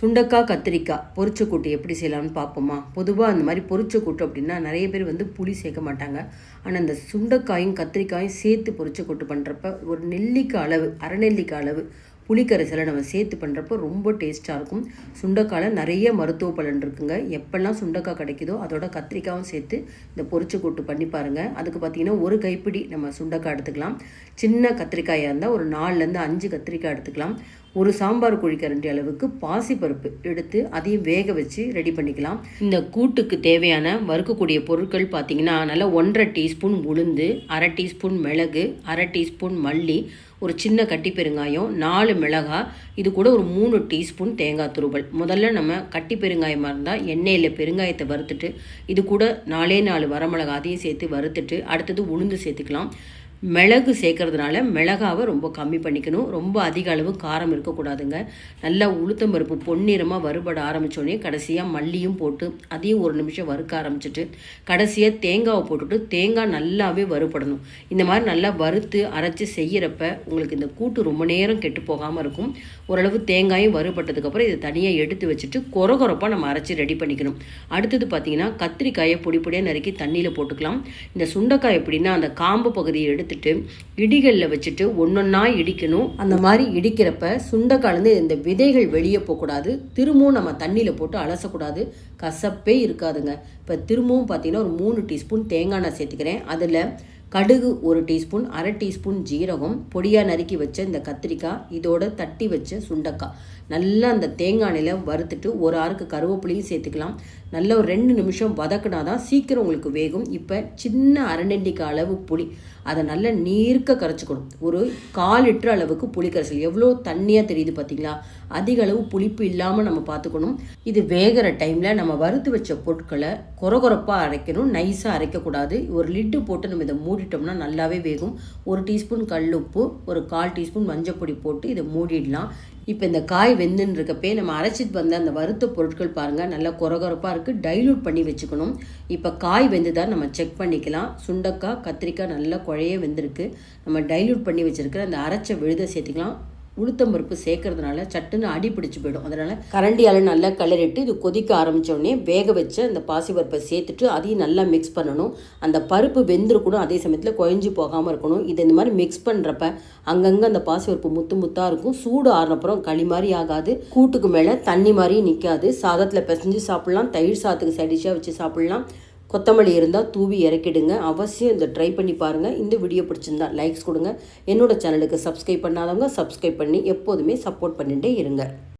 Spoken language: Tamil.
சுண்டக்காய் கத்திரிக்காய் பொரிச்ச கூட்டு எப்படி செய்யலாம்னு பார்ப்போமா. பொதுவாக அந்த மாதிரி பொரிச்ச கூட்டு அப்படின்னா நிறைய பேர் புளி சேர்க்க மாட்டாங்க. ஆனால் அந்த சுண்டைக்காயும் கத்திரிக்காயும் சேர்த்து பொரிச்ச கூட்டு பண்ணுறப்ப ஒரு நெல்லிக்காய் அளவு, அரை நெல்லிக்காய் அளவு புளிக்கரைசலை நம்ம சேர்த்து பண்ணுறப்போ ரொம்ப டேஸ்ட்டாக இருக்கும். சுண்டைக்காயில் நிறைய மருத்துவ பலன் இருக்குங்க. எப்போல்லாம் சுண்டைக்காய் கிடைக்குதோ அதோட கத்திரிக்காயும் சேர்த்து இந்த பொரிச்ச கூட்டு பண்ணி பாருங்கள். அதுக்கு பார்த்திங்கன்னா ஒரு கைப்பிடி நம்ம சுண்டைக்காய் எடுத்துக்கலாம். சின்ன கத்திரிக்காயாக இருந்தால் ஒரு 4லேருந்து 5 கத்திரிக்காய் எடுத்துக்கலாம். ஒரு சாம்பார் குழிக்கரண்டி அளவுக்கு பாசிப்பருப்பு எடுத்து அதையும் வேக வச்சு ரெடி பண்ணிக்கலாம். இந்த கூட்டுக்கு தேவையான வறுக்கக்கூடிய பொருட்கள் பார்த்திங்கன்னா நல்லா 1.5 டீஸ்பூன் உளுந்து, அரை டீஸ்பூன் மிளகு, அரை டீஸ்பூன் மல்லி, ஒரு சின்ன கட்டி பெருங்காயம், 4 மிளகாய், இது கூட ஒரு 3 டீஸ்பூன் தேங்காய் துருவல். முதல்ல நம்ம கட்டி பெருங்காயமாக இருந்தால் எண்ணெயில் பெருங்காயத்தை வறுத்துட்டு இது கூட 4 வரமிளகாய் அதையும் சேர்த்து வறுத்துட்டு அடுத்தது உளுந்து சேர்த்துக்கலாம். மிளகு சேர்க்கறதுனால மிளகாவை ரொம்ப கம்மி பண்ணிக்கணும். ரொம்ப அதிக அளவு காரம் இருக்கக்கூடாதுங்க. நல்லா உளுத்தம்பருப்பு பொன்னிறமாக வறுபட ஆரம்பித்தோடனே கடைசியாக மல்லியும் போட்டு அதையும் ஒரு நிமிஷம் வறுக்க ஆரம்பிச்சிட்டு கடைசியாக தேங்காவை போட்டுட்டு தேங்காய் நல்லாவே வறுபடணும். இந்த மாதிரி நல்லா வறுத்து அரைச்சி செய்கிறப்ப உங்களுக்கு இந்த கூட்டு ரொம்ப நேரம் கெட்டு போகாமல் இருக்கும். ஓரளவு தேங்காயும் வறுபட்டதுக்கப்புறம் இதை தனியாக எடுத்து வச்சுட்டு கொரகொரப்பாக நம்ம அரைச்சி ரெடி பண்ணிக்கணும். அடுத்தது பார்த்திங்கன்னா கத்திரிக்காயை பொடி பொடியாக நறுக்கி தண்ணியில் போட்டுக்கலாம். இந்த சுண்டைக்காய் எப்படின்னா அந்த காம்பு பகுதியை எடுத்துட்டு இடிகளில் வச்சுட்டு ஒன்றொன்னா இடிக்கணும். அந்த மாதிரி இடிக்கிறப்ப சுண்டைக்காய்லேருந்து இந்த விதைகள் வெளியே போகக்கூடாது. திரும்பவும் நம்ம தண்ணியில் போட்டு அலசக்கூடாது. கசப்பே இருக்காதுங்க. இப்போ திரும்பவும் பார்த்தீங்கன்னா ஒரு 3 டீஸ்பூன் தேங்காய் எண்ணெய் சேர்த்துக்கிறேன். அதில் கடுகு 1 டீஸ்பூன், அரை டீஸ்பூன் ஜீரகம், பொடியாக நறுக்கி வச்ச இந்த கத்திரிக்காய், இதோட தட்டி வச்ச சுண்டைக்காய் நல்லா அந்த தேங்காய் எண்ணெயில் வறுத்துட்டு ஒரு ஆறுக்கு கருவேப்பிலையும் சேர்த்துக்கலாம். நல்லா ஒரு 2 நிமிஷம் வதக்கினா தான் சீக்கிரம் உங்களுக்கு வேகும். இப்போ சின்ன அரை நெல்லிக்காய் அளவு புளி, அதை நல்லா நீர்க்க கரைச்சிக்கணும். ஒரு 1/4 லிட்டர் அளவுக்கு புளி கரைசல். எவ்வளோ தண்ணியாக தெரியுது பார்த்தீங்களா? அதிக அளவு புளிப்பு இல்லாமல் நம்ம பார்த்துக்கணும். இது வேகிற டைமில் நம்ம வறுத்து வச்ச பொருட்களை கொரகொரப்பாக அரைக்கணும், நைஸாக அரைக்கக்கூடாது. ஒரு லிட்டு போட்டு நம்ம இதை மூடிட்டோம்னா நல்லாவே வேகும். 1 டீஸ்பூன் கல் உப்பு, ஒரு 1/4 டீஸ்பூன் மஞ்சப்பொடி போட்டு இதை மூடிடலாம். இப்போ இந்த காய் வெந்துன்னு இருக்கப்பே நம்ம அரைச்சிட்டு வந்த அந்த வறுத்த பொருட்கள் பாருங்கள் நல்லா கொரகொரப்பாக இருக்குது. டைல்யூட் பண்ணி வச்சுக்கணும். இப்போ காய் வெந்து தான் நம்ம செக் பண்ணிக்கலாம். சுண்டைக்காய் கத்திரிக்காய் நல்லா குழைய வெந்திருக்கு. நம்ம டைல்யூட் பண்ணி வச்சுருக்கிற அந்த அரைச்ச விழுதை சேர்த்துக்கலாம். உளுத்தம்பருப்பு சேர்க்கறதுனால சட்டுன்னு அடி பிடிச்சி போயிடும். அதனால் கரண்டியால் நல்லா கிளறிட்டு இது கொதிக்க ஆரம்பித்தோடனே வேக வச்ச அந்த பாசிப்பருப்பை சேர்த்துட்டு அதையும் நல்லா மிக்ஸ் பண்ணணும். அந்த பருப்பு வெந்திருக்கணும், அதே சமயத்தில் குழஞ்சி போகாமல் இருக்கணும். இதை இந்த மாதிரி மிக்ஸ் பண்ணுறப்ப அங்கங்கே அந்த பாசிப்பருப்பு முத்து முத்தாக இருக்கும். சூடு ஆறினப்புறம் களி மாதிரி ஆகாது. கூட்டுக்கு மேலே தண்ணி மாதிரியும் நிற்காது. சாதத்தில் பிசைஞ்சு சாப்பிட்லாம், தயிர் சாதத்துக்கு சைடிஷாக வச்சு சாப்பிட்லாம். கொத்தமல்லி இருந்தால் தூவி இறக்கிடுங்க. அவசியம் இதை ட்ரை பண்ணி பாருங்கள். இந்த வீடியோ பிடிச்சிருந்தா லைக்ஸ் கொடுங்க. என்னோட சேனலுக்கு சப்ஸ்கிரைப் பண்ணாதவங்க சப்ஸ்கிரைப் பண்ணி எப்போதுமே சப்போர்ட் பண்ணிகிட்டே இருங்க.